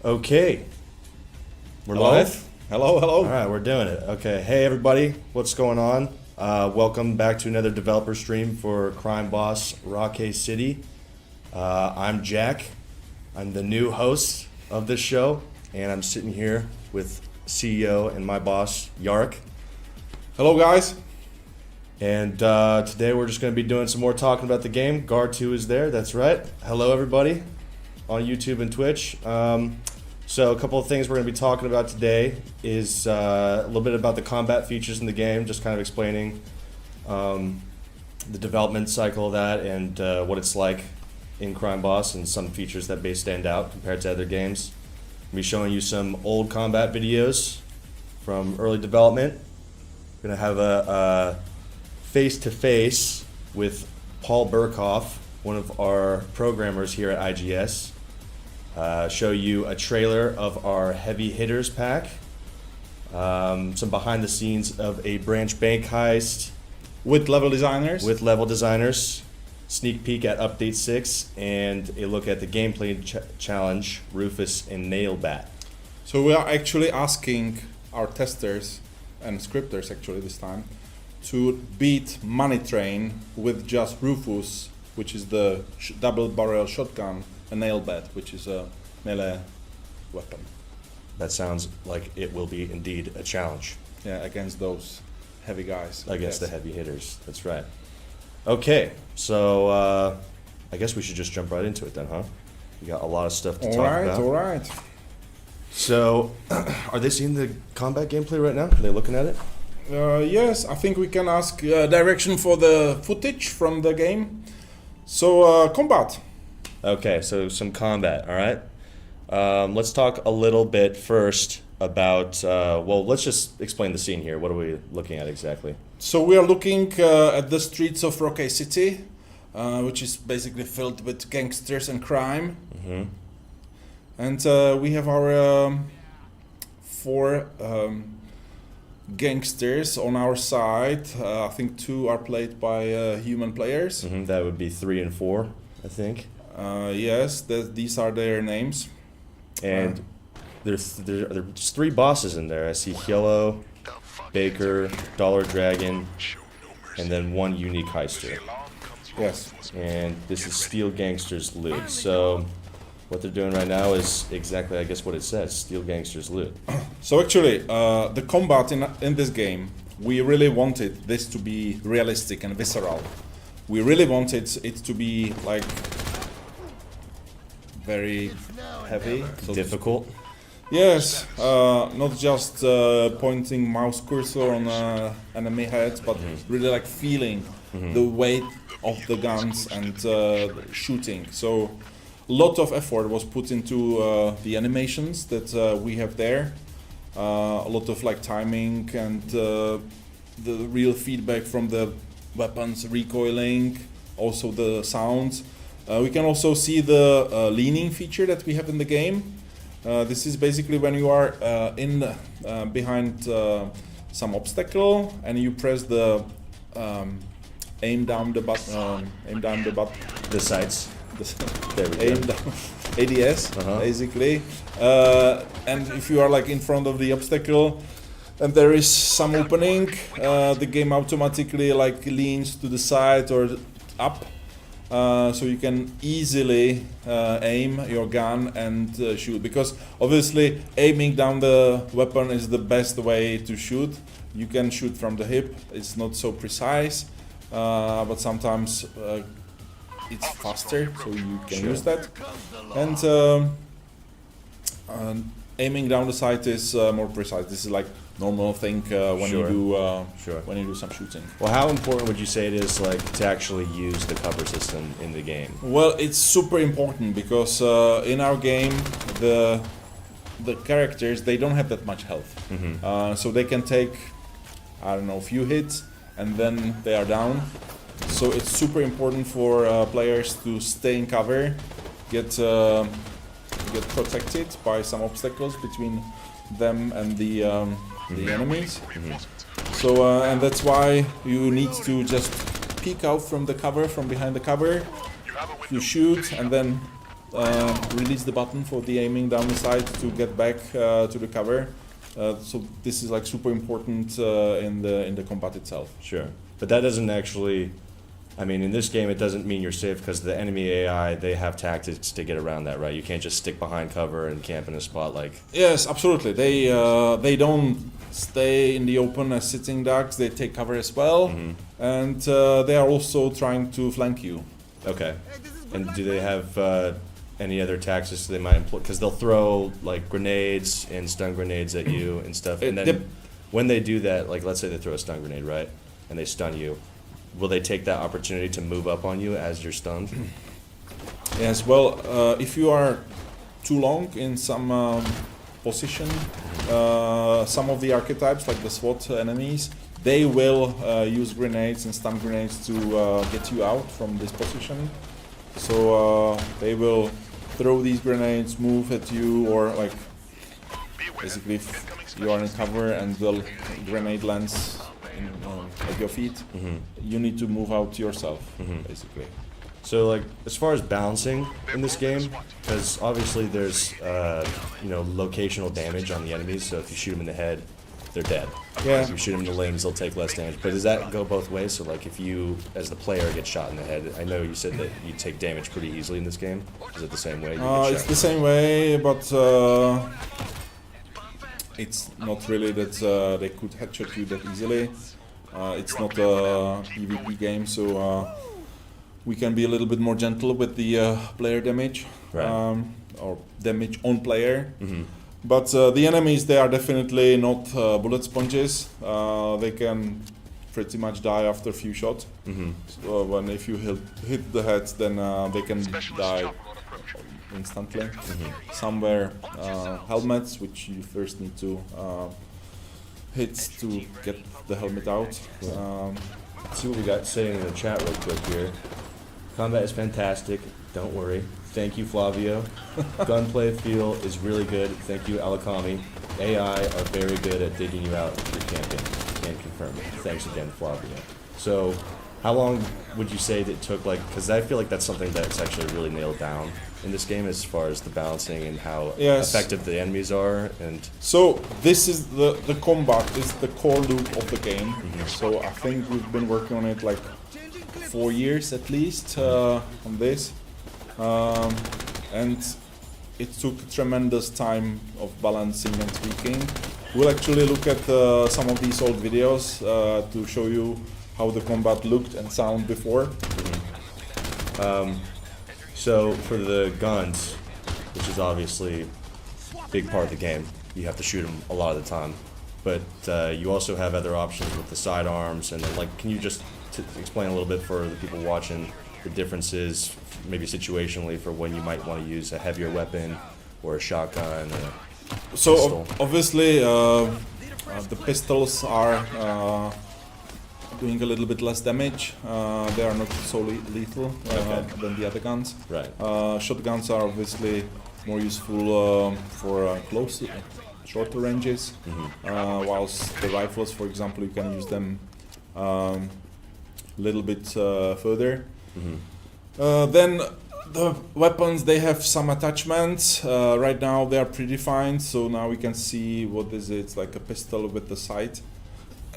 Okay. We're Hello? live? Hello, hello. All right, we're doing it. Okay. Hey, everybody. What's going on? Welcome back to another developer stream for Crime Boss Rockay City. I'm Jack. I'm the new host of this show, and I'm sitting here with CEO and my boss, Yark. Hello, guys. And today we're just going to be doing some more talking about the game. Gar2 is there, that's right. Hello, everybody on YouTube and Twitch. So a couple of things we're going to be talking about today is a little bit about the combat features in the game, just kind of explaining the development cycle of that and what it's like in Crime Boss and some features that may stand out compared to other games. We'll be showing you some old combat videos from early development. We're going to have a face-to-face with Paul Berkhof, one of our programmers here at IGS. Show you a trailer of our Heavy Hitters pack, some behind the scenes of a branch bank heist With level designers. sneak peek at Update 6, and a look at the gameplay challenge, Rufus and Nailbat. So we are actually asking our testers and scripters actually this time to beat Money Train with just Rufus, which is the double barrel shotgun, and Nailbat, which is a melee weapon. That sounds like it will be indeed a challenge. Yeah, against those heavy guys. Against the Yes. Heavy Hitters, that's right. Okay, so I guess we should just jump right into it then, huh? We got a lot of stuff to talk about. All right. So, are they seeing the combat gameplay right now? Are they looking at it? Yes, I think we can ask direction for the footage from the game. So, combat. Okay, so some combat, all right? Let's talk a little bit first about, well, let's just explain the scene here. What are we looking at exactly? So we are looking at the streets of Rockay City, which is basically filled with gangsters and crime. Mm-hmm. And we have our four gangsters on our side. I think two are played by human players. Mm-hmm. That would be 3 and 4, I think. Yes, these are their names. And there's 3 bosses in there. I see Yellow, Baker, Dollar Dragon, and then 1 unique heister. Yes. And this is Steel Gangsters Loot. So what they're doing right now is exactly, I guess, what it says, Steel Gangsters Loot. So actually, the combat in this game, we really wanted this to be realistic and visceral. We really wanted it to be like very heavy. So Difficult. yes, not just pointing mouse cursor on enemy heads, but really like feeling the weight of the guns and shooting. So a lot of effort was put into the animations that we have there. A lot of like timing and the real feedback from the weapons recoiling, also the sounds. We can also see the leaning feature that we have in the game. This is basically when you are behind some obstacle and you press the aim down the button. The sights. There we go. Aim down. ADS, basically. And if you are like in front of the obstacle and there is some opening, the game automatically like leans to the side or up. So you can easily aim your gun and shoot, because obviously aiming down the weapon is the best way to shoot. You can shoot from the hip, it's not so precise, but sometimes it's faster, so you can use that. And aiming down the sight is more precise. This is like normal thing when you do some shooting. Well, how important would you say it is, like, to actually use the cover system in the game? Well, it's super important because in our game the characters, they don't have that much health, so they can take, I don't know, a few hits and then they are down. So it's super important for players to stay in cover, get protected by some obstacles between them and the enemies. So and that's why you need to just peek out from the cover, from behind the cover. You shoot and then release the button for the aiming down the side to get back to the cover. So this is like super important in the combat itself. Sure, but that doesn't actually. I mean, in this game, it doesn't mean you're safe because the enemy AI, they have tactics to get around that, right? You can't just stick behind cover and camp in a spot like... Yes, absolutely. They don't stay in the open as sitting ducks. They take cover as well, and they are also trying to flank you. Okay. And do they have any other tactics they might employ? Because they'll throw like grenades and stun grenades at you and stuff. And then when they do that, like let's say they throw a stun grenade, right? And they stun you. Will they take that opportunity to move up on you as you're stunned? Yes, well, if you are too long in some position, some of the archetypes, like the SWAT enemies, they will use grenades and stun grenades to get you out from this position. So they will throw these grenades, move at you, or like basically if you are in cover and the grenade lands at your feet, you need to move out yourself, basically. So, like, as far as balancing in this game, because obviously there's, locational damage on the enemies. So if you shoot them in the head, they're dead. Yeah. If you shoot them in the limbs, they'll take less damage. But does that go both ways? So, like, if you, as the player, get shot in the head, I know you said that you take damage pretty easily in this game. Is it the same way? It's the same way, but it's not really that they could headshot you that easily. It's not a PvP game, so we can be a little bit more gentle with the player damage, right. Or damage on player. But the enemies, they are definitely not bullet sponges. They can pretty much die after a few shots. So if you hit the head, then they can die instantly. Some wear helmets, which you first need to hit to get the helmet out. Let's see what we got saying in the chat real quick here. Combat is fantastic. Don't worry. Thank you, Flavio. Gunplay feel is really good. Thank you, Alakami. AI are very good at digging you out if you're camping. Can confirm it. Thanks again, Flavio. So, how long would you say that it took, like, because I feel like that's something that's actually really nailed down in this game as far as the balancing and how effective the enemies are, and so this is the combat is the core loop of the game. So I think we've been working on it like 4 years at least on this, and it took tremendous time of balancing and tweaking. We'll actually look at some of these old videos to show you how the combat looked and sound before. So for the guns, which is obviously a big part of the game, you have to shoot them a lot of the time. But you also have other options with the sidearms, and then, like, can you just explain a little bit for the people watching the differences, maybe situationally, for when you might want to use a heavier weapon or a shotgun? So obviously the pistols are doing a little bit less damage. They are not so lethal than the other guns. Right. Shotguns are obviously more useful for shorter ranges, whilst the rifles, for example, you can use them a little bit further. Then the weapons, they have some attachments. Right now they are predefined, so now we can see what is it. It's like a pistol with the sight.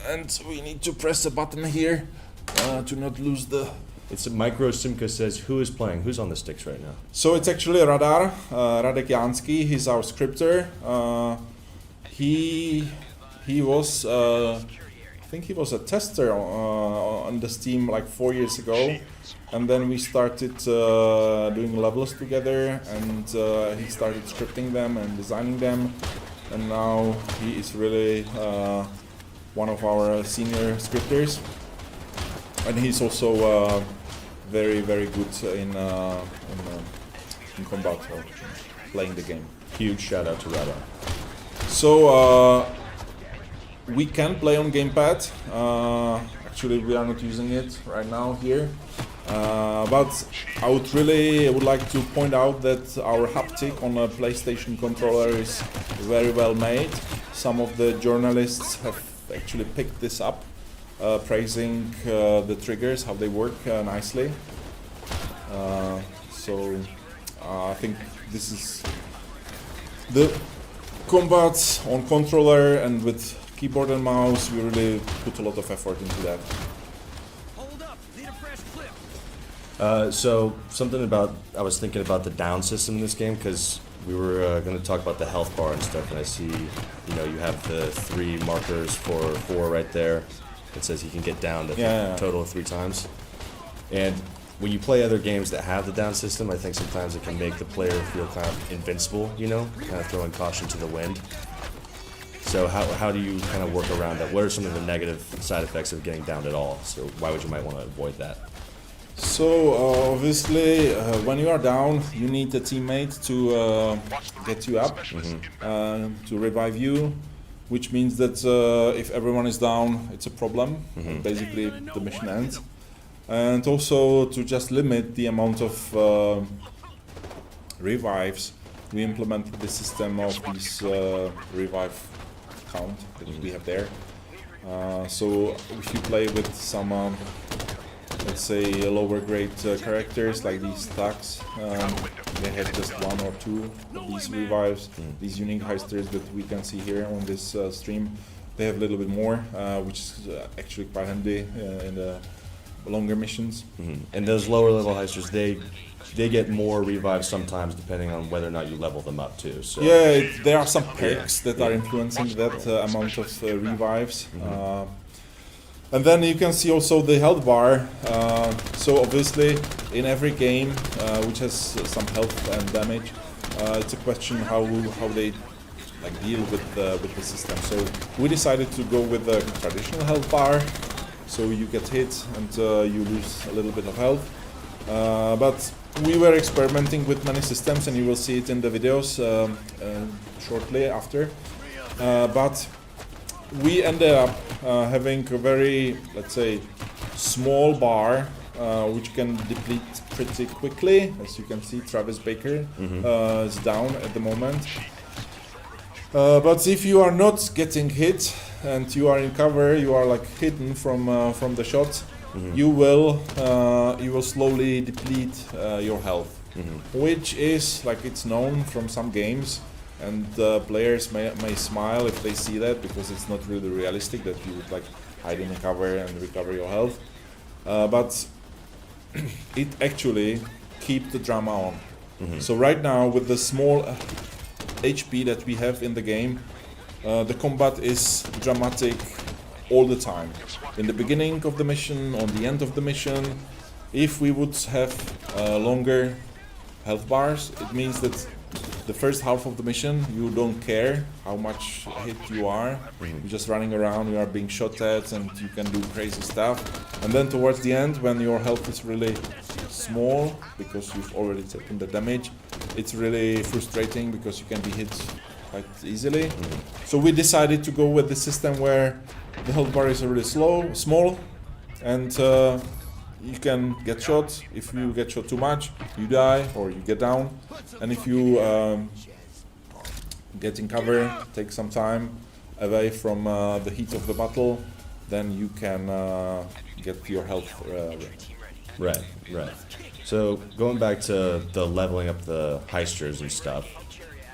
And we need to press a button here to not lose the... It's Micro Simka says, who is playing? Who's on the sticks right now? So it's actually Radar, Radek Jansky. He's our scripter. He was, I think he was a tester on the Steam like 4 years ago. And then we started doing levels together, and he started scripting them and designing them. And now he is really one of our senior scripters, and he's also very, very good in combat or playing the game. Huge shout out to Radar. So we can play on gamepad. Actually, we are not using it right now here, but I would like to point out that our haptic on a PlayStation controller is very well made. Some of the journalists have actually picked this up, praising the triggers, how they work nicely. So I think this is the combat on controller and with keyboard and mouse. We really put a lot of effort into that. So something about, I was thinking about the down system in this game, because we were going to talk about the health bar and stuff, and I see, you know, you have the 3 markers for 4 right there. It says he can get down to a total of 3 times. And when you play other games that have the down system, I think sometimes it can make the player feel kind of invincible, you know, kind of throwing caution to the wind. So how do you kind of work around that? What are some of the negative side effects of getting downed at all? So why would you might want to avoid that? So obviously, when you are down, you need a teammate to get you up, to revive you, which means that if everyone is down, it's a problem. Basically, the mission ends. And also to just limit the amount of revives, we implemented the system of this revive count that we have there. So if you play with some let's say lower grade characters like these thugs, they have just 1 or 2 of these revives, these unique heisters that we can see here on this stream. They have a little bit more, which is actually quite handy in the longer missions. And those lower level heisters, they get more revives sometimes depending on whether or not you level them up too. So yeah, there are some perks that are influencing that amount of revives. And then you can see also the health bar. So obviously, in every game which has some health and damage, it's a question how they like deal with the system. So we decided to go with the traditional health bar. So you get hit and you lose a little bit of health. But we were experimenting with many systems, and you will see it in the videos shortly after. But we ended up having a very, let's say, small bar which can deplete pretty quickly. As you can see, Travis Baker is down at the moment. But if you are not getting hit and you are in cover, you are like hidden from the shot, you will slowly deplete your health, which is like it's known from some games. And players may smile if they see that, because it's not really realistic that you would like hide in a cover and recover your health. But it actually keeps the drama on. So right now, with the small HP that we have in the game, the combat is dramatic all the time. In the beginning of the mission, on the end of the mission. If we would have longer health bars, it means that the first half of the mission, you don't care how much hit you are. You're just running around, you are being shot at, and you can do crazy stuff. And then towards the end, when your health is really small, because you've already taken the damage, it's really frustrating because you can be hit quite easily. So we decided to go with the system where the health bar is really small, and you can get shot. If you get shot too much, you die or you get down. And if you get in cover, take some time away from the heat of the battle, then you can get your health Right. So going back to the leveling up the heisters and stuff,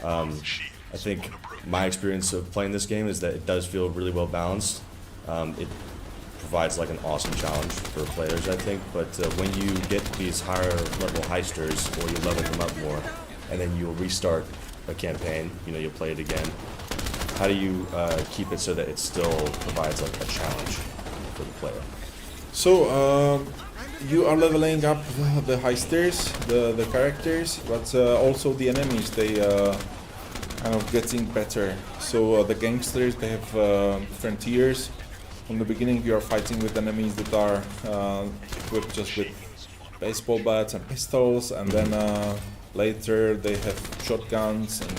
I think my experience of playing this game is that it does feel really well balanced. It provides like an awesome challenge for players, I think, but when you get these higher level heisters, or you level them up more, and then you'll restart a campaign, you know, you'll play it again, how do you keep it so that it still provides like a challenge for the player? So you are leveling up the heisters, the characters, but also the enemies, they kind of getting better. So the gangsters, they have different tiers. From the beginning, you are fighting with enemies that are equipped just with baseball bats and pistols, and then later they have shotguns and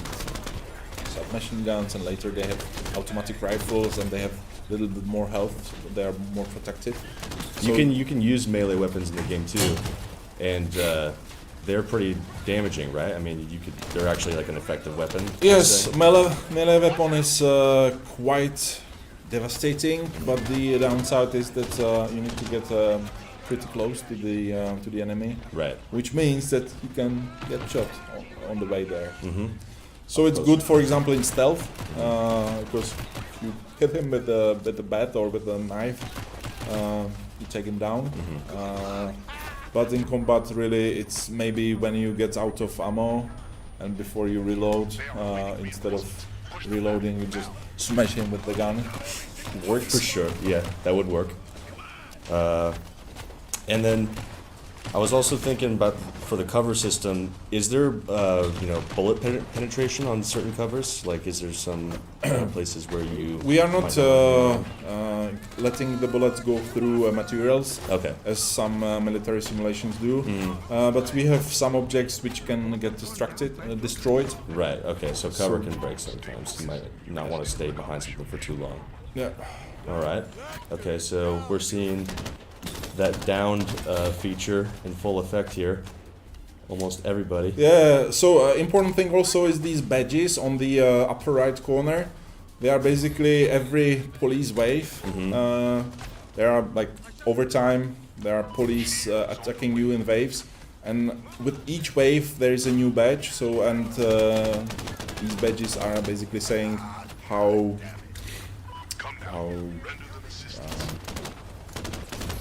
submachine guns, and later they have automatic rifles, and they have a little bit more health, so they are more protected. So You can use melee weapons in the game too, and they're pretty damaging, right? I mean, they're actually like an effective weapon. yes, melee weapon is quite devastating, but the downside is that you need to get pretty close to the enemy, Right. which means that you can get shot on the way there. Mm-hmm. So it's good, for example, in stealth, because if you hit him with a bat or with a knife, you take him down. But in combat, really, it's maybe when you get out of ammo and before you reload, instead of reloading, you just smash him with the gun. It works. For sure. Yeah, that would work. And then I was also thinking about for the cover system. Is there bullet penetration on certain covers? Like, is there some places where you? We are not letting the bullets go through materials, Okay. as some military simulations do. But we have some objects which can get destroyed. Right. Okay. So cover can break sometimes. You might not want to stay behind something for too long. Yeah. All right. Okay. So we're seeing that downed feature in full effect here. Almost everybody. Yeah. So important thing also is these badges on the upper right corner. They are basically every police wave. There are like over time there are police attacking you in waves, and with each wave there is a new badge. So these badges are basically saying how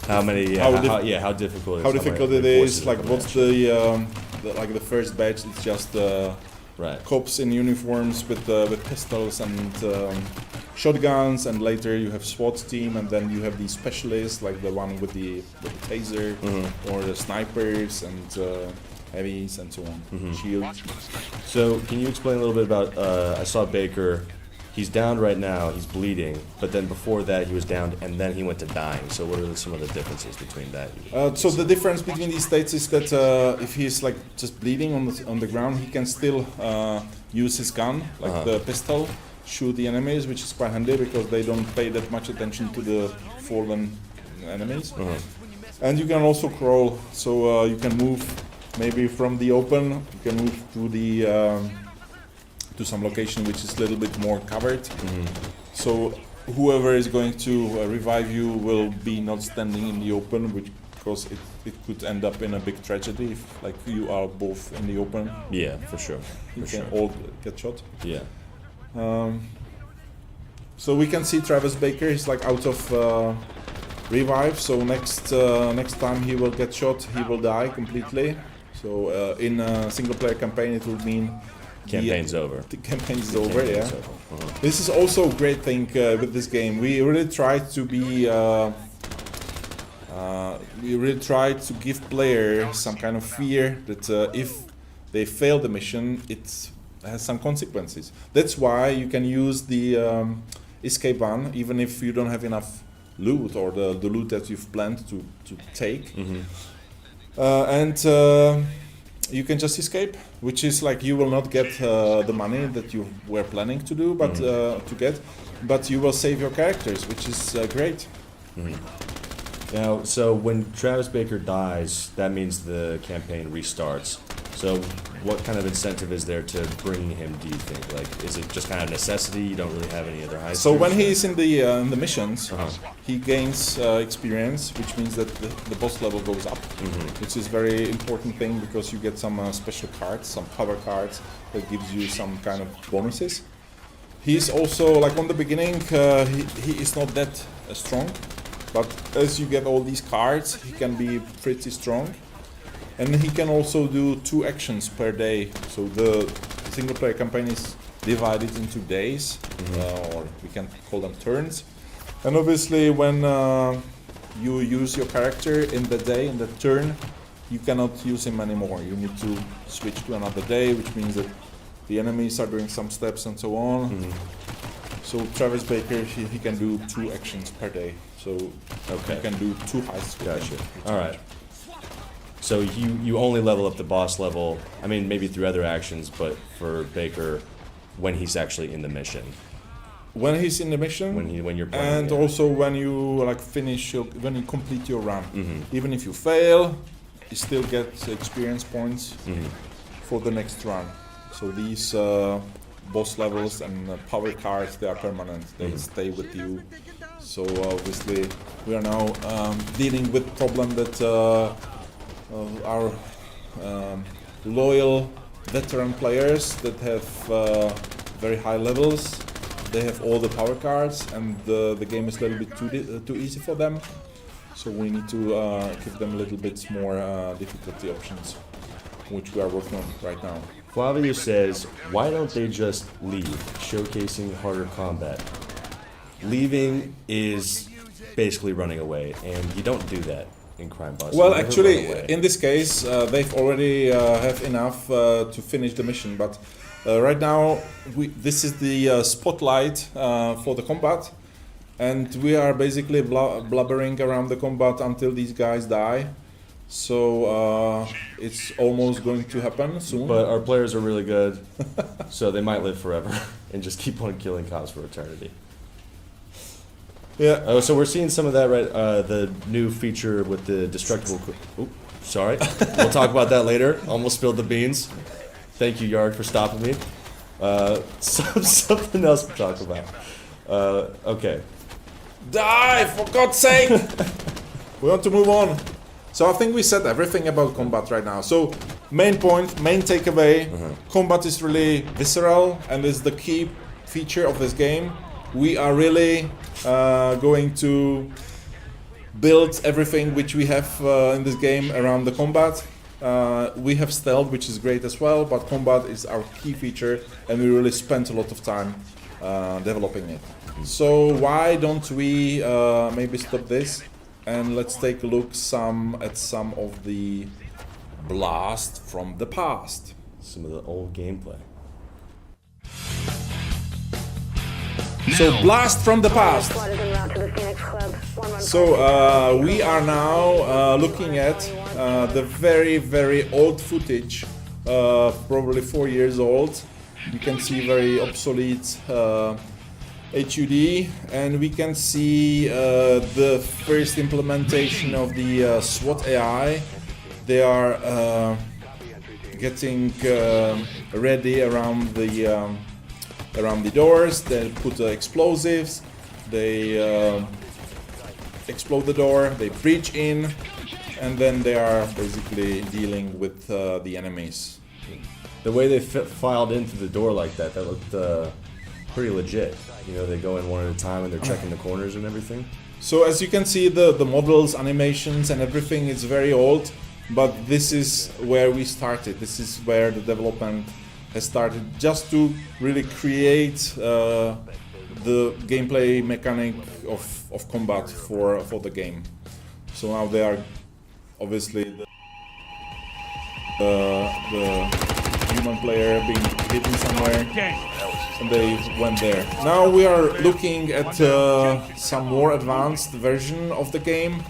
difficult how difficult it is. Like what's the first badge? It's just right. cops in uniforms with pistols and shotguns, and later you have SWAT team, and then you have these specialists like the one with the taser, or the snipers and heavies and so on, shields. So can you explain a little bit about? I saw Baker. He's downed right now. He's bleeding, but then before that he was downed, and then he went to dying. So what are some of the differences between that? So the difference between these states is that if he's like just bleeding on the ground, he can still use his gun, like the pistol, shoot the enemies, which is quite handy because they don't pay that much attention to the fallen enemies. And you can also crawl, so you can move maybe from the open. You can move to the to some location which is a little bit more covered. So whoever is going to revive you will be not standing in the open, because it could end up in a big tragedy if like you are both in the open. Yeah, for sure. You can all get shot. Yeah. So we can see Travis Baker. He's like out of revive. So next time he will get shot, he will die completely. So in a single player campaign, it would mean campaign's over. The campaign is over. Yeah. This is also a great thing with this game. We really try to be. We really try to give players some kind of fear that if they fail the mission, it has some consequences. That's why you can use the escape van, even if you don't have enough loot or the loot that you've planned to take. You can just escape, which is like you will not get the money that you were planning to do, but but you will save your characters, which is great. Now, so when Travis Baker dies, that means the campaign restarts. So what kind of incentive is there to bring him, do you think? Like, is it just kind of necessity? You don't really have any other heisters? So when he's in the missions, he gains experience, which means that the boss level goes up, which is a very important thing because you get some special cards, some power cards that gives you some kind of bonuses. He's also, like on the beginning, he is not that strong, but as you get all these cards, he can be pretty strong. And he can also do 2 actions per day. So the single player campaign is divided into days, or we can call them turns. And obviously when you use your character in the day, in the turn, you cannot use him anymore. You need to switch to another day, which means that the enemies are doing some steps and so on. So Travis Baker, he can do 2 actions per day. So you can do 2 heists. Gotcha. All right. So you only level up the boss level, I mean, maybe through other actions, but for Baker, when he's actually in the mission. When he's in the mission, when you're playing, and also when you like when you complete your run. Even if you fail, you still get experience points for the next run. So these boss levels and power cards, they are permanent. They stay with you. So obviously we are now dealing with problem that our loyal veteran players that have very high levels, they have all the power cards, and the game is a little bit too easy for them. So we need to give them a little bit more difficulty options, which we are working on right now. Flavio says, why don't they just leave, showcasing harder combat? Leaving is basically running away, and you don't do that in Crime Boss. Well, actually, in this case, they've already have enough to finish the mission, but right now this is the spotlight for the combat, and we are basically blubbering around the combat until these guys die. So it's almost going to happen soon. But our players are really good, so they might live forever and just keep on killing cops for eternity. Yeah. Oh, so we're seeing some of that, right? The new feature with the destructible. Oop, sorry. We'll talk about that later. Almost spilled the beans. Thank you, Yard, for stopping me. Something else to talk about. Okay. Die, for God's sake! We want to move on. So I think we said everything about combat right now. So main point, main takeaway, combat is really visceral and is the key feature of this game. We are really going to build everything which we have in this game around the combat. We have stealth, which is great as well, but combat is our key feature, and we really spent a lot of time developing it. So why don't we maybe stop this and let's take a look at some of the blast from the past. Some of the old gameplay. So blast from the past. So we are now looking at the very, very old footage, probably 4 years old. You can see very obsolete HUD, and we can see the first implementation of the SWAT AI. They are getting ready around the doors. They put explosives, they explode the door, they breach in, and then they are basically dealing with the enemies. The way they filed in through the door like that looked pretty legit. You know, they go in one at a time and they're checking the corners and everything. So as you can see, the models, animations and everything is very old, but this is where we started. This is where the development has started, just to really create the gameplay mechanic of combat for the game. So now they are obviously the human player being hidden somewhere, and they went there. Now we are looking at some more advanced version of the game.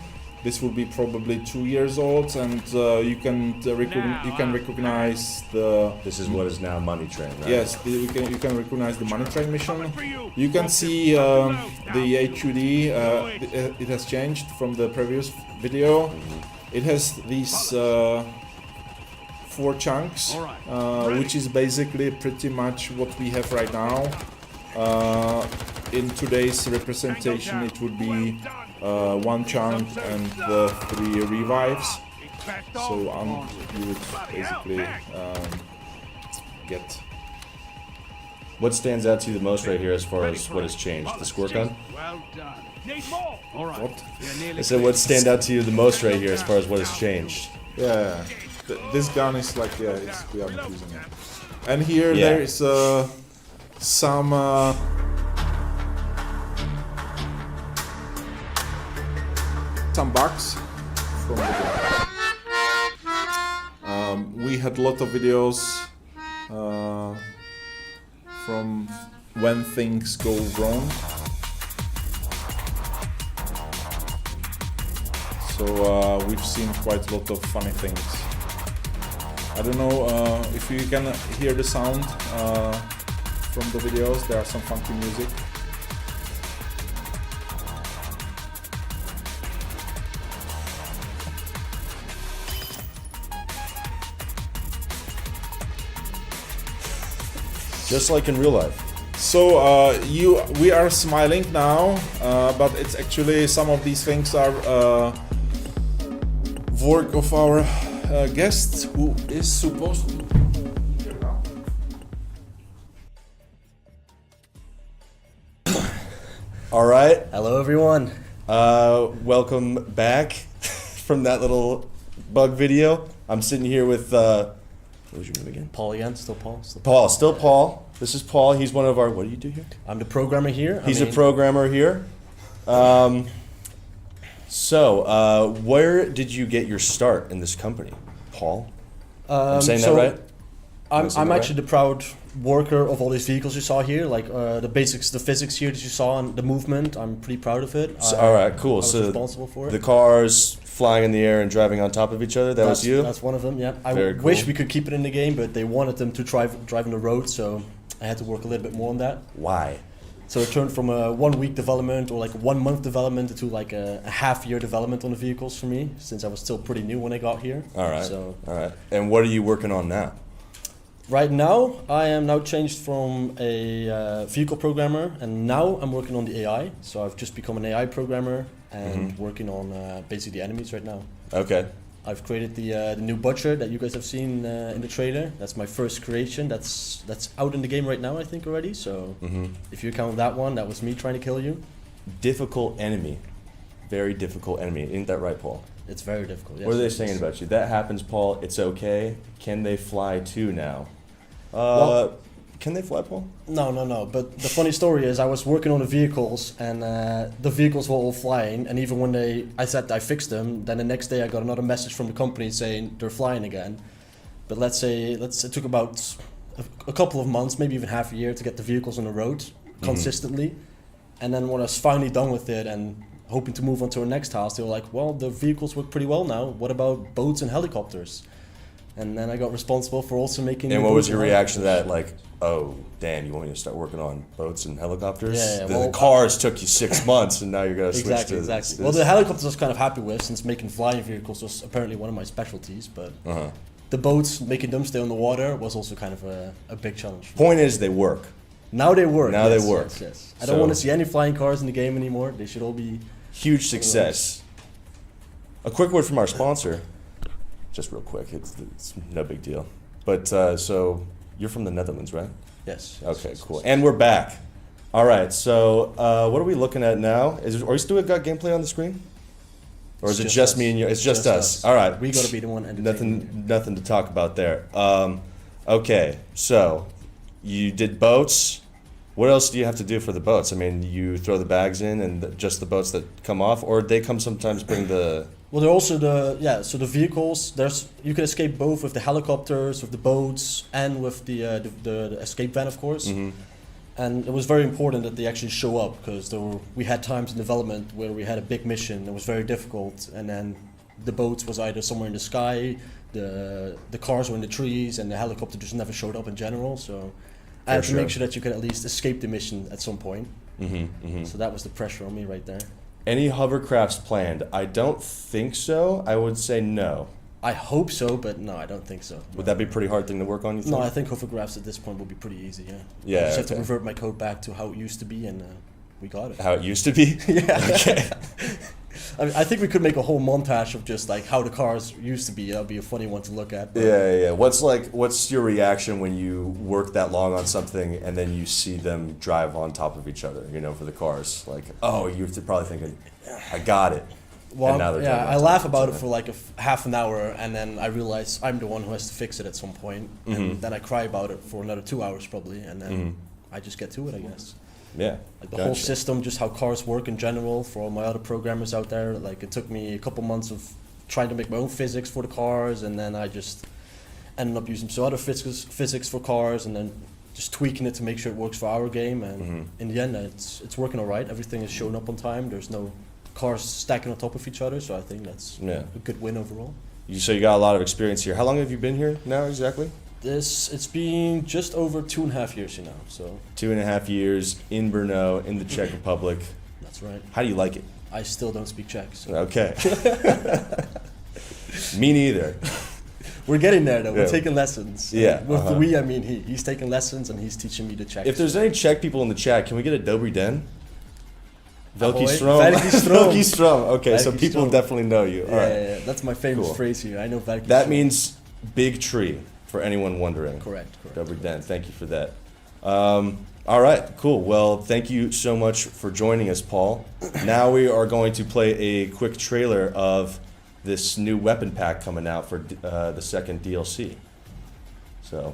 This will be probably 2 years old, and you can recognize the. This is what is now Money Train, right? Yes, you can recognize the Money Train mission. You can see the HUD. It has changed from the previous video. It has these 4 chunks, which is basically pretty much what we have right now. In today's representation, it would be 1 chunk and 3 revives. So you would basically get. What stands out to you the most right here as far as what has changed? The squirt gun? What? I said, what stand out to you the most right here as far as what has changed? Yeah, this gun is like, we are not using it. And here there is some bugs from the game. We had a lot of videos from when things go wrong. So we've seen quite a lot of funny things. I don't know if you can hear the sound from the videos. There are some funky music. Just like in real life. So we are smiling now, but it's actually some of these things are work of our guest who is supposed to. All right. Hello, everyone. Welcome back from that little bug video. I'm sitting here with what was your name again? Paul again. Still Paul. Paul. Still Paul. This is Paul. He's one of our. What do you do here? I'm the programmer here. He's a programmer here. So, where did you get your start in this company, Paul? I'm saying that right? I'm actually the proud worker of all these vehicles you saw here, like the basics, the physics here that you saw, and the movement. I'm pretty proud of it. All right, cool. I was so responsible for it. The cars flying in the air and driving on top of each other. That was you. That's one of them. Yeah. I Very wish cool. we could keep it in the game, but they wanted them to drive on the road, so I had to work a little bit more on that. Why? So it turned from a 1 week development or like 1 month development to like a half year development on the vehicles for me, since I was still pretty new when I got here. All right. So All right. And what are you working on now? right now, I am now changed from a vehicle programmer, and now I'm working on the AI. So I've just become an AI programmer and working on basically the enemies right now. Okay. I've created the new butcher that you guys have seen in the trailer. That's my first creation. That's out in the game right now, I think already. So if you count that one, that was me trying to kill you. Difficult enemy. Very difficult enemy. Isn't that right, Paul? It's very difficult. Yes, What are they it is. saying about you? That happens, Paul. It's okay. Can they fly too now? Well- Can they fly, Paul? No. But the funny story is, I was working on the vehicles, and the vehicles were all flying. And even when I said I fixed them, then the next day I got another message from the company saying they're flying again. But it took about a couple of months, maybe even half a year, to get the vehicles on the road consistently. And then when I was finally done with it and hoping to move on to our next task, they were like, "Well, the vehicles work pretty well now. What about boats and helicopters?" And then I got responsible for also making. And the what was boats your and reaction to helicopters. that? Like, oh, damn, you want me to start working on boats and helicopters? Yeah, The well, cars took you 6 months, and now you're gonna switch to Exactly. this. Well, the helicopters I was kind of happy with, since making flying vehicles was apparently one of my specialties. But the boats, making them stay on the water, was also kind of a big challenge. Point is, they work. Now they work. Now yes, they work. Yes. I don't want to see any flying cars in the game anymore. They should all be. Huge success. A quick word from our sponsor. Just real quick, it's no big deal. But so you're from the Netherlands, right? Yes. Okay, cool. And we're back. All right, so what are we looking at now? Are we still got gameplay on the screen? Or is It's it just just us. me and you? It's just Just us. us. All right. We gotta be the one entertaining. Nothing to talk about there. Okay, so you did boats. What else do you have to do for the boats? I mean, you throw the bags in and just the boats that come off, or they come sometimes bring the... Well, they're also so the vehicles. You can escape both with the helicopters, with the boats, and with the escape van, of course. And it was very important that they actually show up, because we had times in development where we had a big mission that was very difficult, and then the boats was either somewhere in the sky, the cars were in the trees, and the helicopter just never showed up in general. So I had to make sure that you could at least escape the mission at some point. So that was the pressure on me right there. Any hovercrafts planned? I don't think so. I would say no. I hope so, but no, I don't think so. Would that be a pretty hard thing to work on, you think? No, I think hovercraphs at this point will be pretty easy, yeah. Yeah, I just have to okay. revert my code back to how it used to be, and we got it. How it used to be? Yeah. Okay. I think we could make a whole montage of just like how the cars used to be. That would be a funny one to look at. Yeah. What's your reaction when you work that long on something and then you see them drive on top of each other, for the cars? Like, oh, you're probably thinking, I got it. Well, And now they're driving on I top laugh of about each it for like half an hour, and then I realize I'm the one who has to fix it at some point. And then I cry about it for another 2 hours probably, and then I just get to it, I guess. Yeah. Like the whole system, just how cars work in general, for all my other programmers out there. Like, it took me a couple months of trying to make my own physics for the cars, and then I just ended up using some other physics for cars, and then just tweaking it to make sure it works for our game. And in the end, it's working all right. Everything is showing up on time. There's no cars stacking on top of each other, so I think that's a good win overall. So you got a lot of experience here. How long have you been here now exactly? It's been just over 2.5 years here now. So 2.5 years in Brno, in the Czech Republic. that's right. How do you like it? I still don't speak Czech. So. Okay. Me neither. We're getting there though. Yeah. We're taking lessons. Yeah, With we, I mean he. He's taking lessons and he's teaching me the Czech. If there's any Czech people in the chat, can we get a Dobry den? Velký Ahoy. strom. Velký strom. Velký strom. Okay, so Velký people strom. definitely know you. All right. Yeah, that's my famous Cool. phrase here. I know Velký That strom. means big tree, for anyone wondering. Correct. Dobry den. Thank you for that. All right, cool. Well, thank you so much for joining us, Paul. Now we are going to play a quick trailer of this new weapon pack coming out for the second DLC. So.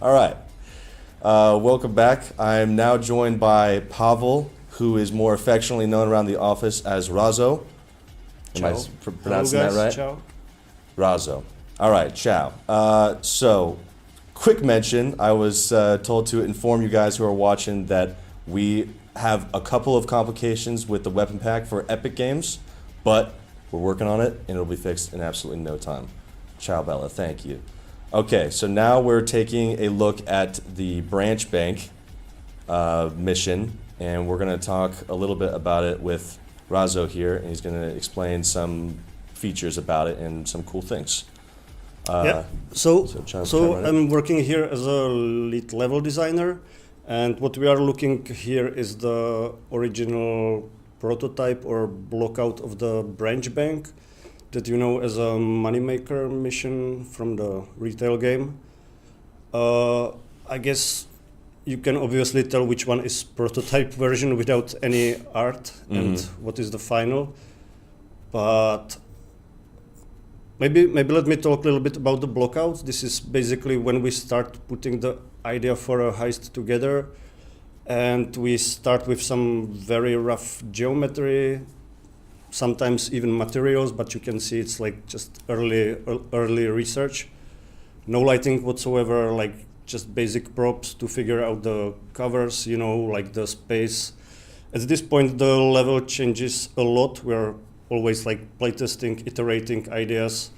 All right. Welcome back. I'm now joined by Pavel, who is more affectionately known around the office as Razo. Am I pronouncing that right? Ciao. Razo. All right, ciao. So, quick mention, I was told to inform you guys who are watching that we have a couple of complications with the weapon pack for Epic Games, but we're working on it, and it'll be fixed in absolutely no time. Ciao, Bella. Thank you. Okay, so now we're taking a look at the branch bank mission, and we're going to talk a little bit about it with Razo here, and he's going to explain some features about it and some cool things. Yeah. So so I'm working here as a lead level designer, and what we are looking here is the original prototype or blockout of the branch bank that you know as a moneymaker mission from the retail game. I guess you can obviously tell which one is prototype version without any art and what is the final. But maybe let me talk a little bit about the blockout. This is basically when we start putting the idea for a heist together, and we start with some very rough geometry, sometimes even materials, but you can see it's like just early research. No lighting whatsoever, like just basic props to figure out the covers, you know, like the space. At this point, the level changes a lot. We're always like playtesting, iterating ideas.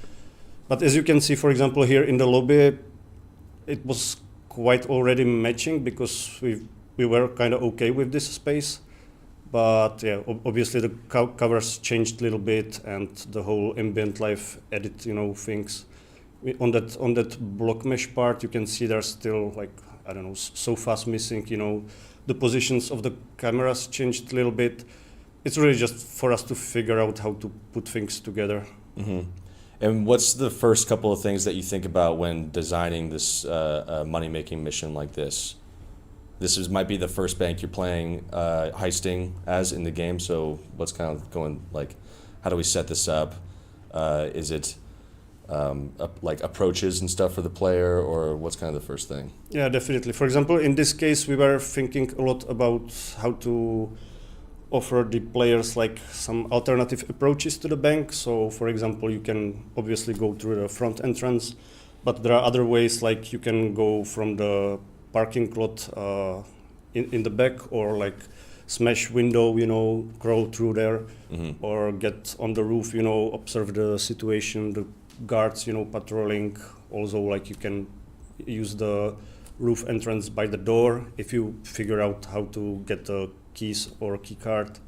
But as you can see, for example, here in the lobby, it was quite already matching because we were kind of okay with this space. But yeah, obviously the covers changed a little bit, and the whole ambient life edit, you know, things. On that block mesh part, you can see there's still like, I don't know, sofas missing, you know, the positions of the cameras changed a little bit. It's really just for us to figure out how to put things together. Mm-hmm. And what's the first couple of things that you think about when designing this money-making mission like this? This might be the first bank you're playing heisting as in the game, so what's kind of going, like, how do we set this up? Is it like approaches and stuff for the player, or what's kind of the first thing? Yeah, definitely. For example, in this case, we were thinking a lot about how to offer the players like some alternative approaches to the bank. So, for example, you can obviously go through the front entrance, but there are other ways, like you can go from the parking lot in the back, or like smash window, you know, crawl through there, or get on the roof, you know, observe the situation, the guards, you know, patrolling. Also, like you can use the roof entrance by the door if you figure out how to get the keys or key card.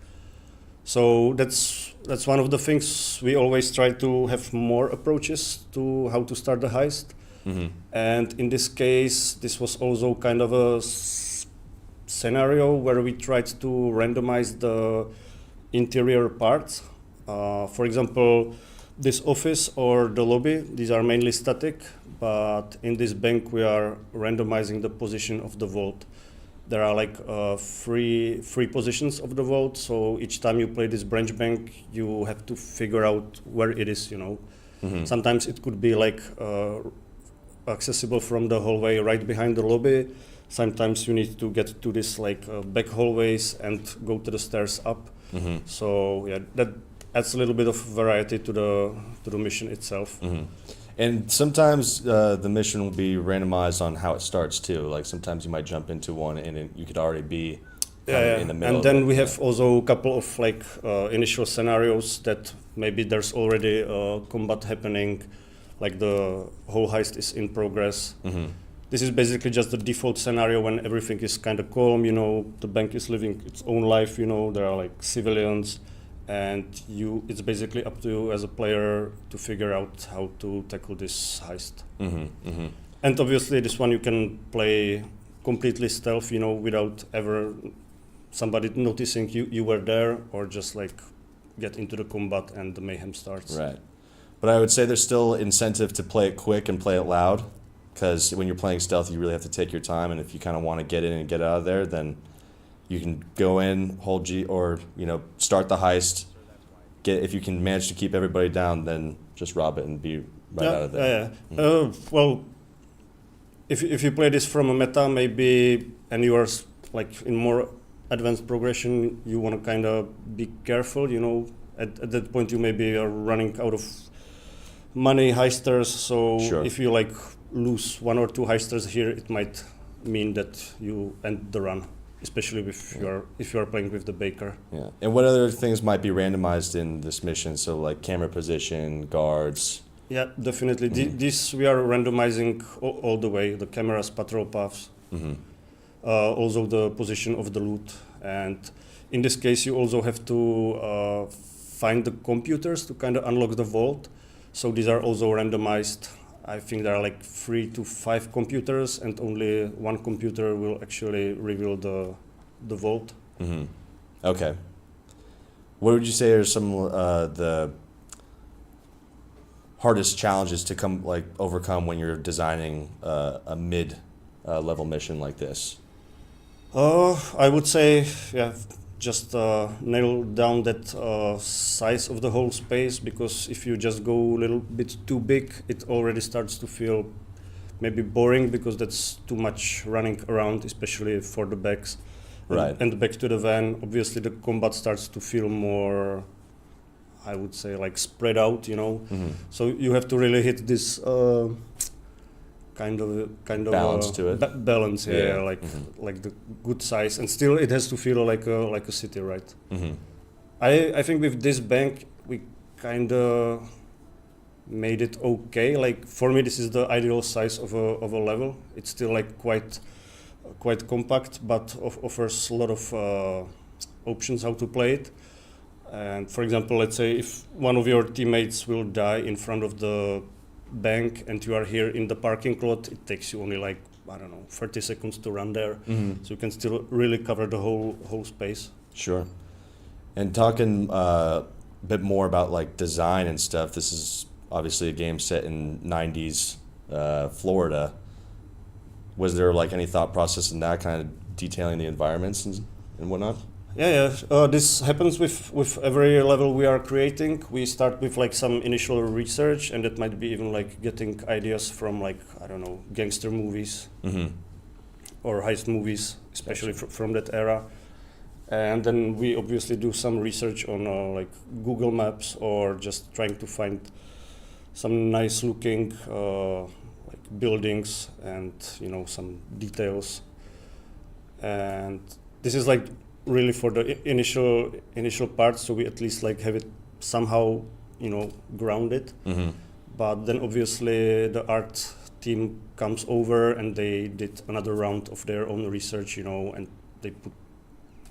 So that's one of the things. We always try to have more approaches to how to start the heist. And in this case, this was also kind of a scenario where we tried to randomize the interior parts. For example, this office or the lobby, these are mainly static, but in this bank we are randomizing the position of the vault. There are like three positions of the vault, so each time you play this branch bank, you have to figure out where it is, you know. Sometimes it could be like accessible from the hallway right behind the lobby. Sometimes you need to get to this like back hallways and go to the stairs up. So yeah, that adds a little bit of variety to the mission itself. And sometimes the mission will be randomized on how it starts too. Like sometimes you might jump into one and you could already be in the middle. And then we have also a couple of like initial scenarios that maybe there's already combat happening, like the whole heist is in progress. This is basically just the default scenario when everything is kind of calm, you know, the bank is living its own life, you know, there are like civilians, and it's basically up to you as a player to figure out how to tackle this heist. And obviously this one you can play completely stealth, you know, without ever somebody noticing you were there, or just like get into the combat and the mayhem starts. Right. But I would say there's still incentive to play it quick and play it loud, because when you're playing stealth, you really have to take your time, and if you kind of want to get in and get out of there, then you can go in, hold G, or start the heist. If you can manage to keep everybody down, then just rob it and be right out of there. Well, if you play this from a meta, maybe, and you are like in more advanced progression, you want to kind of be careful. You know, at that point you maybe are running out of money, heisters. So Sure. If you like lose one or two heisters here, it might mean that you end the run, especially if you are playing with the baker. Yeah. And what other things might be randomized in this mission? So like camera position, guards. Yeah, definitely. This we are randomizing all the way, the cameras, patrol paths, also the position of the loot. And in this case, you also have to find the computers to kind of unlock the vault. So these are also randomized. I think there are like 3 to 5 computers, and only one computer will actually reveal the vault. Okay. What would you say are some the hardest challenges to overcome when you're designing a mid level mission like this? I would say, just nail down that size of the whole space, because if you just go a little bit too big, it already starts to feel maybe boring, because that's too much running around, especially for the backs. Right. And back to the van, obviously the combat starts to feel more, I would say, like spread out, you know. So you have to really hit this kind of balance to it. Balance, like the good size, and still it has to feel like a city, right? I think with this bank we kind of made it okay. Like for me, this is the ideal size of a level. It's still like quite compact, but offers a lot of options how to play it. And for example, let's say if one of your teammates will die in front of the bank and you are here in the parking lot, it takes you only like, I don't know, 30 seconds to run there. So you can still really cover the whole space. Sure. And talking a bit more about like design and stuff, this is obviously a game set in 90s Florida. Was there like any thought process in that, kind of detailing the environments and whatnot? This happens with every level we are creating. We start with like some initial research, and it might be even like getting ideas from like, I don't know, gangster movies or heist movies, especially from that era. And then we obviously do some research on like Google Maps, or just trying to find some nice looking like buildings and some details. And this is like really for the initial part, so we at least like have it somehow grounded. But then obviously the art team comes over and they did another round of their own research, and they put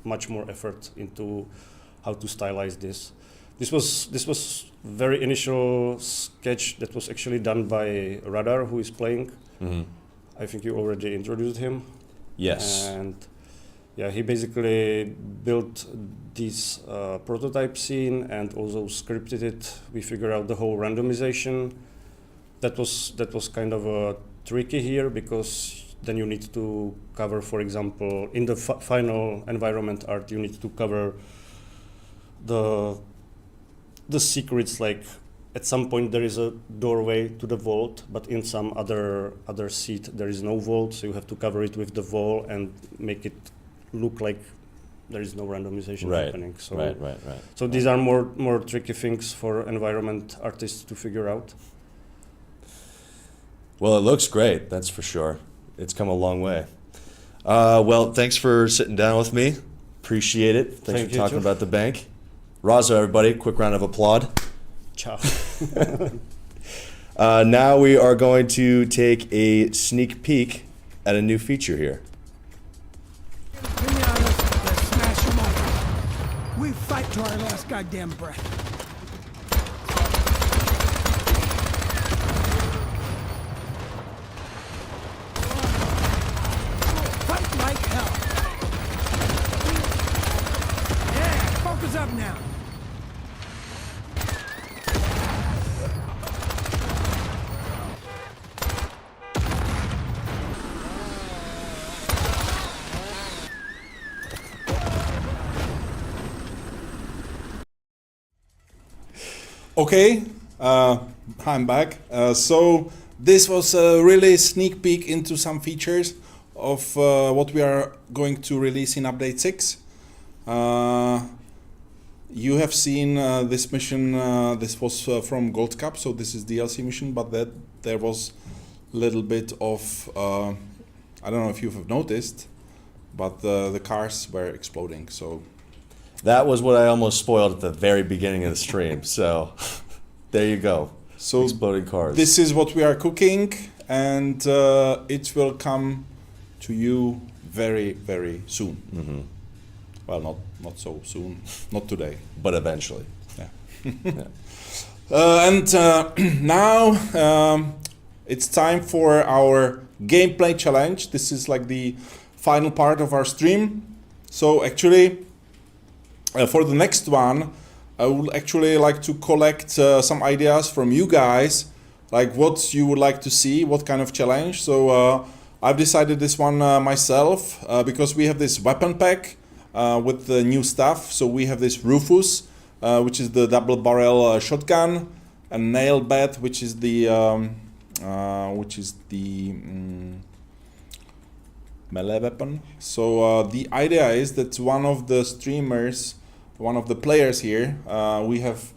much more effort into how to stylize this. This was very initial sketch that was actually done by Radar, who is playing. I think you already introduced him. Yes. And Yeah, he basically built this prototype scene and also scripted it. We figured out the whole randomization. That was kind of tricky here because then you need to cover, for example, in the final environment art, you need to cover the secrets. Like at some point there is a doorway to the vault, but in some other seat there is no vault, so you have to cover it with the wall and make it look like there is no randomization happening. So right. So these are more tricky things for environment artists to figure out. Well, it looks great, that's for sure. It's come a long way. Well, thanks for sitting down with me. Appreciate it. Thanks Thank for you talking too. about the bank. Razo, everybody, quick round of applause. Ciao. Now we are going to take a sneak peek at a new feature here. Bring it on us, let's smash them up. We fight to our last goddamn breath. Fight like hell. Yeah, focus up now. Okay, I'm back. So this was a really sneak peek into some features of what we are going to release in update 6. You have seen this mission, this was from Gold Cup, so this is DLC mission, but that there was a little bit of, I don't know if you have noticed, but the cars were exploding, so... That was what I almost spoiled at the very beginning of the stream, so there you go. So exploding cars. this is what we are cooking, and it will come to you very, very soon. Mm-hmm. Well, not so soon, not today. But eventually. Yeah. Now it's time for our gameplay challenge. This is like the final part of our stream. So actually, for the next one, I would actually like to collect some ideas from you guys, like what you would like to see, what kind of challenge. So I've decided this one myself because we have this weapon pack with the new stuff. So we have this Rufus, which is the double barrel shotgun, and Nailbat, which is the melee weapon. So the idea is that one of the streamers, one of the players here, we have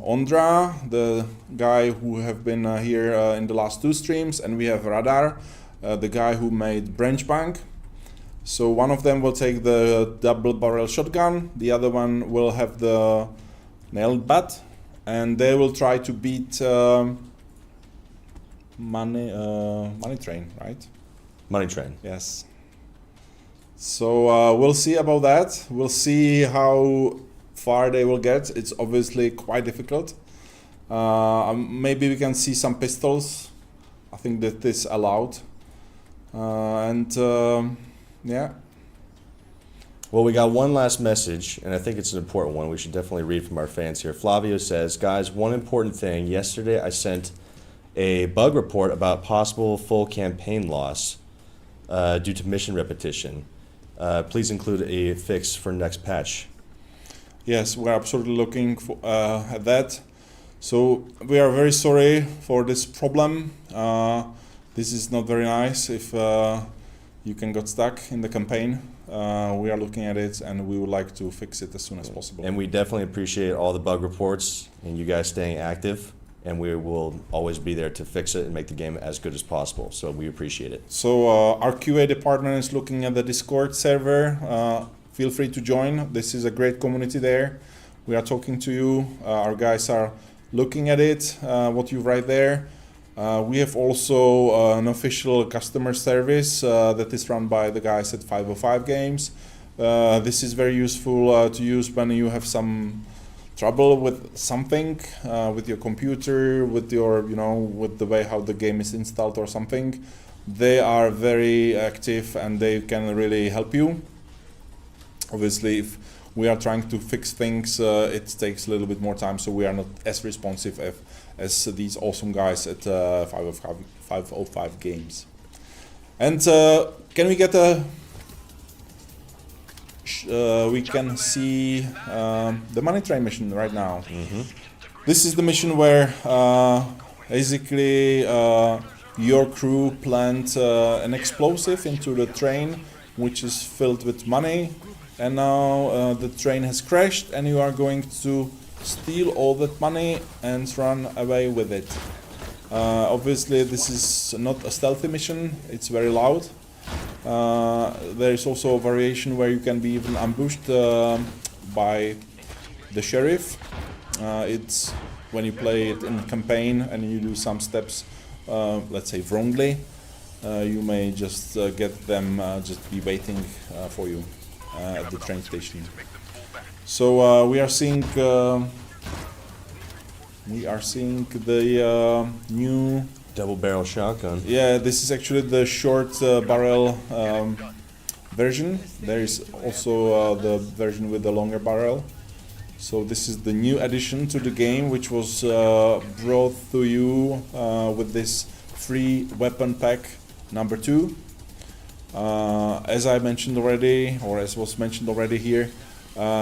Ondra, the guy who have been here in the last 2 streams, and we have Radar, the guy who made Branch Bank. So one of them will take the double barrel shotgun, the other one will have the Nailbat, and they will try to beat Money Train, right? Money Train. Yes. So we'll see about that. We'll see how far they will get. It's obviously quite difficult. Maybe we can see some pistols. I think that is allowed. Yeah. Well, we got one last message, and I think it's an important one. We should definitely read from our fans here. Flavio says, guys, one important thing. Yesterday I sent a bug report about possible full campaign loss due to mission repetition. Please include a fix for next patch. Yes, we're absolutely looking for, at that. So we are very sorry for this problem. This is not very nice if you can get stuck in the campaign. We are looking at it and we would like to fix it as soon as possible. And we definitely appreciate all the bug reports and you guys staying active. And we will always be there to fix it and make the game as good as possible. So we appreciate it. So our QA department is looking at the Discord server. Feel free to join. This is a great community there. We are talking to you. Our guys are looking at it, what you write there. We have also an official customer service that is run by the guys at 505 Games. This is very useful to use when you have some trouble with something, with your computer, with your, with the way how the game is installed or something. they are very active and they can really help you. Obviously, if we are trying to fix things, it takes a little bit more time, so we are not as responsive as these awesome guys at 505 Games. And can we get a... we can see the money train mission right now. This is the mission where basically your crew plant an explosive into the train, which is filled with money, and now the train has crashed and you are going to steal all that money and run away with it. Obviously this is not a stealthy mission, it's very loud. There is also a variation where you can be even ambushed by the sheriff. It's when you play it in campaign and you do some steps, let's say wrongly, you may just get them just be waiting for you at the train station. So we are seeing the new Double barrel shotgun. Yeah, this is actually the short barrel version. There is also the version with the longer barrel. So this is the new addition to the game, which was brought to you with this free weapon pack number 2. As I mentioned already, or as was mentioned already here,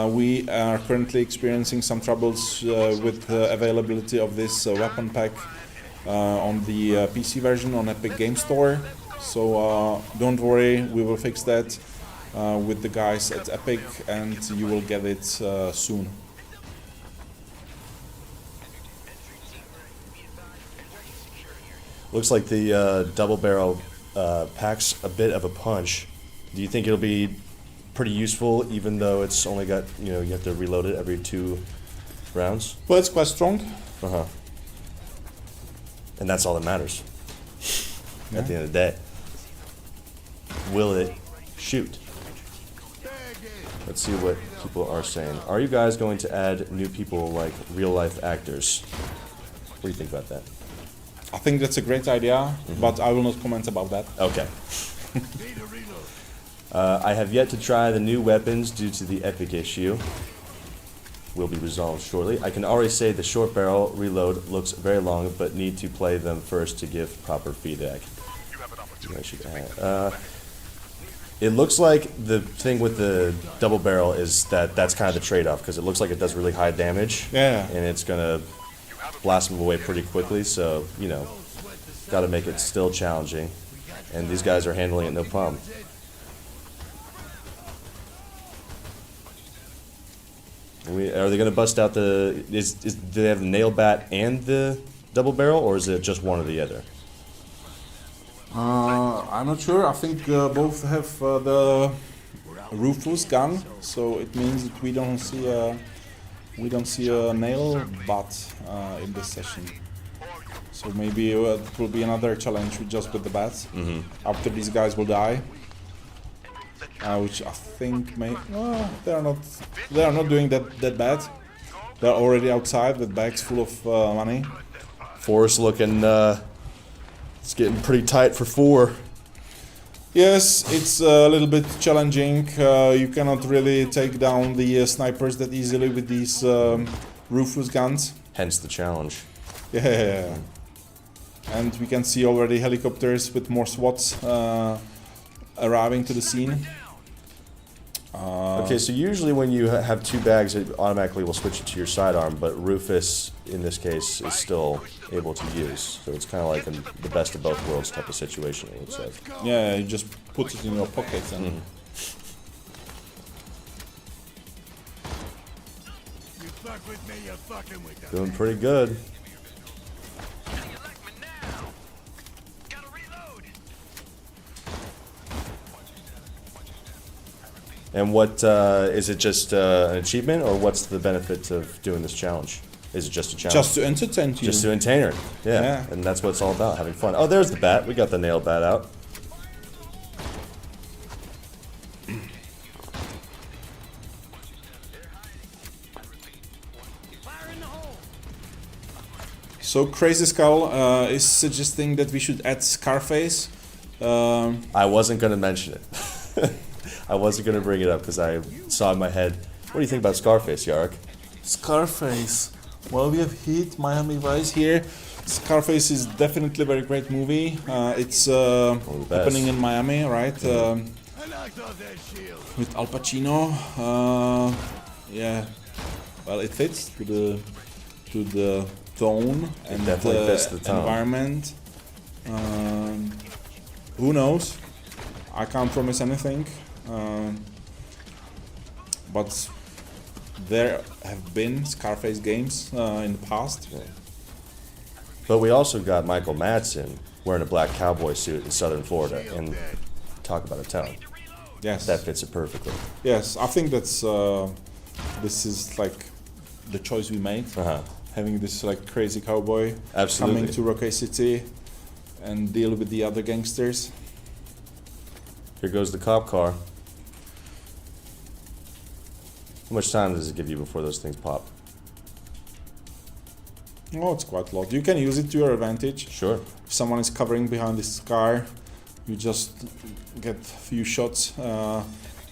we are currently experiencing some troubles with the availability of this weapon pack on the PC version on Epic Game Store. So don't worry, we will fix that with the guys at Epic, and you will get it soon. Looks like the double barrel packs a bit of a punch. Do you think it'll be pretty useful, even though it's only got, you have to reload it every 2 rounds? Well, it's quite strong. And that's all that matters at the end of the day. Will it shoot? Let's see what people are saying. Are you guys going to add new people like real life actors? What do you think about that? I think that's a great idea, but I will not comment about that. Okay. I have yet to try the new weapons due to the Epic issue. Will be resolved shortly. I can already say the short barrel reload looks very long, but need to play them first to give proper feedback. I should add. It looks like the thing with the double barrel is that's kind of the trade-off, because it looks like it does really high damage. Yeah. And it's gonna blast them away pretty quickly, so got to make it still challenging. And these guys are handling it no problem. Are they going to bust out the... do they have the Nailbat and the double barrel, or is it just one or the other? I'm not sure. I think both have the Rufus gun, so it means that we don't see a Nailbat in this session. So maybe it will be another challenge just with the bats. After these guys will die. Which I think may... they are not doing that bad. They're already outside with bags full of money. 4's looking... it's getting pretty tight for 4. Yes, it's a little bit challenging. You cannot really take down the snipers that easily with these Rufus guns. Hence the challenge. Yeah. And we can see already helicopters with more SWATs arriving to the scene. Okay, so usually when you have 2 bags, it automatically will switch it to your sidearm, but Rufus, in this case, is still able to use. So it's kind of like the best of both worlds type of situation, it looks like. Yeah, you just put it in your pocket and... You fuck with me, you're fucking with them. Doing pretty good. And what, is it just an achievement, or what's the benefit of doing this challenge? Is it just a challenge? Just to entertain you. Just to entertain her, yeah. Yeah. And that's what it's all about, having fun. Oh, there's the bat. We got the Nailbat out. So Crazy Skull is suggesting that we should add Scarface I wasn't going to mention it. I wasn't going to bring it up because I saw in my head. What do you think about Scarface, Yarek? Scarface. Well, we have Heat, Miami Vice here. Scarface is definitely a very great movie. It's happening in Miami, right? With Al Pacino. Yeah. Well, it fits to the tone and definitely fits the tone. Environment. Who knows? I can't promise anything. But there have been Scarface games in the past. Yeah. But we also got Michael Madsen wearing a black cowboy suit in southern Florida, and talk about a town. Yes. That fits it perfectly. Yes, I think that's this is like the choice we made. Having this like crazy cowboy Absolutely. coming to Rocky City and deal with the other gangsters. Here goes the cop car. How much time does it give you before those things pop? Oh, it's quite a lot. You can use it to your advantage. Sure. If someone is covering behind this car, you just get a few shots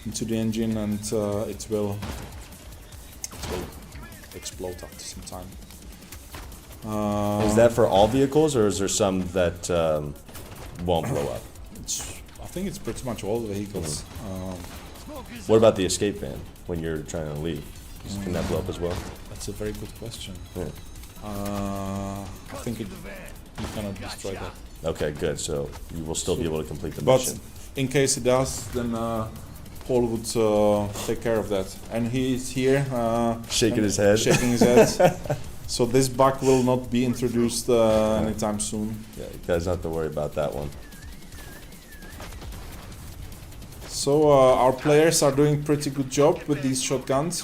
into the engine and it will explode after some time. Is that for all vehicles, or is there some that won't blow up? I think it's pretty much all vehicles. What about the escape van when you're trying to leave? Can that blow up as well? That's a very good question. Yeah. I think you cannot destroy that. Okay, good. So you will still be able to complete the But mission. in case it does, then Paul would take care of that. And he is here. Shaking and his head. Shaking his head. So this bug will not be introduced anytime soon. Yeah, you guys don't have to worry about that one. So our players are doing pretty good job with these shotguns.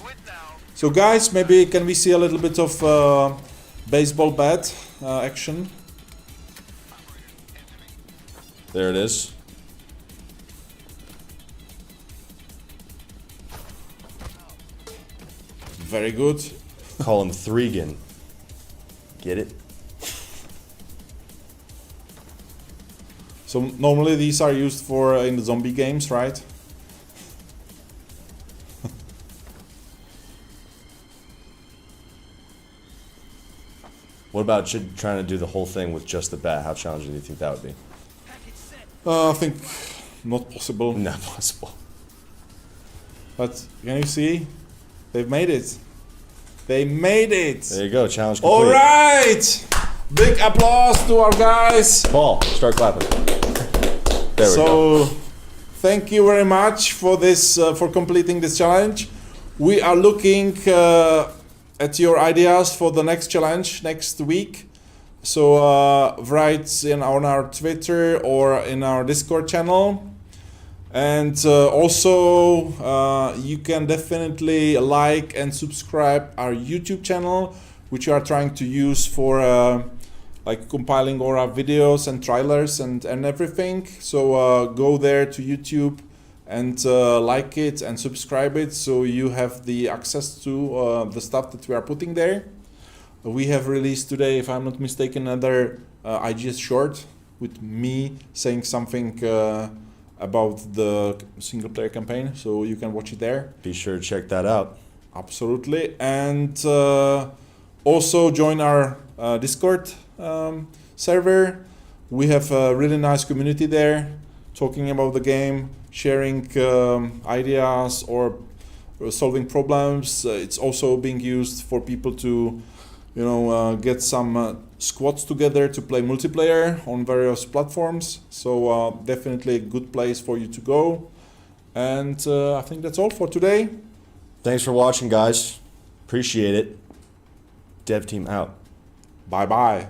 So guys, maybe can we see a little bit of baseball bat action? There it is. Very good. Call him Thregan. Get it? So normally these are used for in the zombie games, right? What about trying to do the whole thing with just the bat? How challenging do you think that would be? I think not possible. Not possible. But can you see? They've made it. They made it. There you go. Challenge complete. All right. Big applause to our guys. Paul, start clapping. There we go. So, thank you very much for this, for completing this challenge. We are looking at your ideas for the next challenge next week. So write on our Twitter or in our Discord channel. And also you can definitely like and subscribe our YouTube channel, which we are trying to use for like compiling all our videos and trailers and everything. So go there to YouTube and like it and subscribe it, so you have the access to the stuff that we are putting there. We have released today, if I'm not mistaken, another IGS short with me saying something about the single player campaign, so you can watch it there. Be sure to check that out. Absolutely. And also join our Discord server. We have a really nice community there, talking about the game, sharing ideas or solving problems. It's also being used for people to, you know, get some squads together to play multiplayer on various platforms. So definitely a good place for you to go. And I think that's all for today. Thanks for watching, guys. Appreciate it. Dev team out. Bye bye.